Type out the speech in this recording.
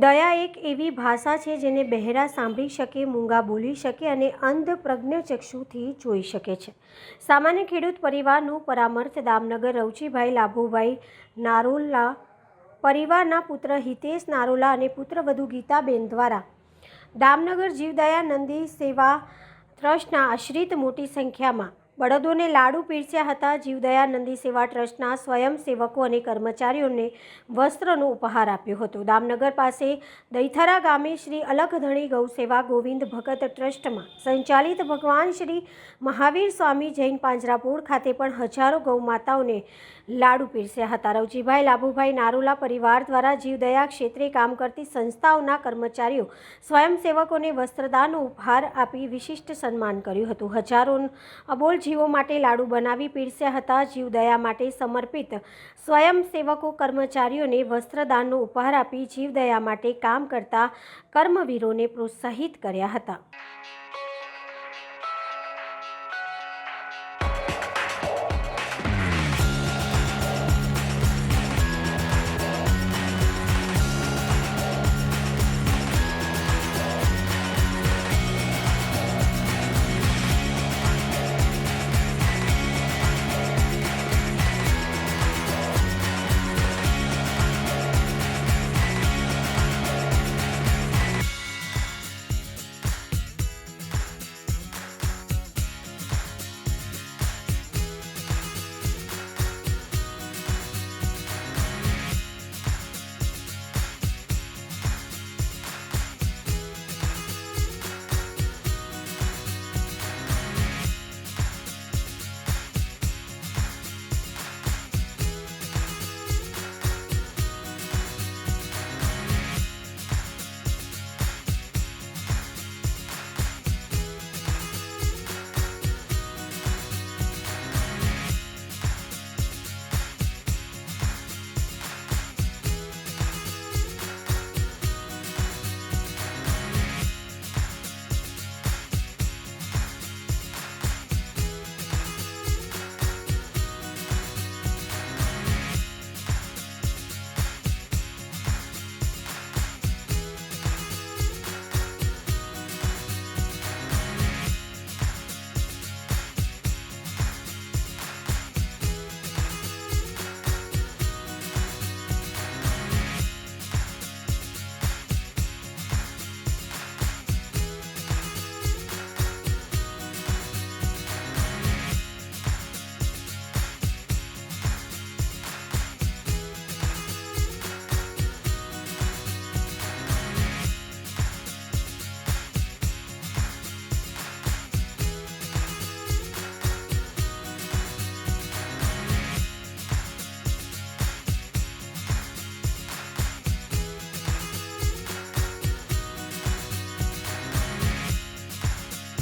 દયા એક એવી ભાષા છે જેને બહેરા સાંભળી શકે, મૂંગા બોલી શકે અને અંધ પ્રજ્ઞચક્ષુથી જોઈ શકે છે. સામાન્ય ખેડૂત પરિવારનું પરામર્શ દામનગર રવજીભાઈ લાભુભાઈ નારોલા પરિવારના પુત્ર હિતેશ નારોલા અને પુત્રવધુ ગીતાબેન દ્વારા દામનગર જીવદયા નંદી સેવા ટ્રસ્ટના આશ્રિત મોટી સંખ્યામાં બળદોને લાડુ પીરસ્યા હતા. જીવદયા નંદી સેવા ટ્રસ્ટના સ્વયંસેવકો અને કર્મચારીઓને વસ્ત્રનો ઉપહાર આપ્યો હતો. દામનગર પાસે દૈથરા ગામે શ્રી અલખધણી ગૌસેવા ગોવિંદ ભગત ટ્રસ્ટમાં સંચાલિત ભગવાન શ્રી મહાવીર સ્વામી જૈન પાંજરાપોળ ખાતે પણ હજારો ગૌ માતાઓને લાડુ પીરસ્યા હતા. રવજીભાઈ લાભુભાઈ નારોલા પરિવાર દ્વારા જીવદયા ક્ષેત્રે કામ કરતી સંસ્થાઓના કર્મચારીઓ સ્વયંસેવકોને વસ્ત્રદાનનો ઉપહાર આપી વિશિષ્ટ સન્માન કર્યું હતું. હજારો અબોલ જીવો માટે લાડુ બનાવી પીરસ્યા હતા. જીવદયા માટે સમર્પિત સ્વયંસેવકો કર્મચારીઓને વસ્ત્રદાનનો ઉપહાર આપી જીવદયા માટે કામ કરતા કર્મવીરોને પ્રોત્સાહિત કર્યા હતા.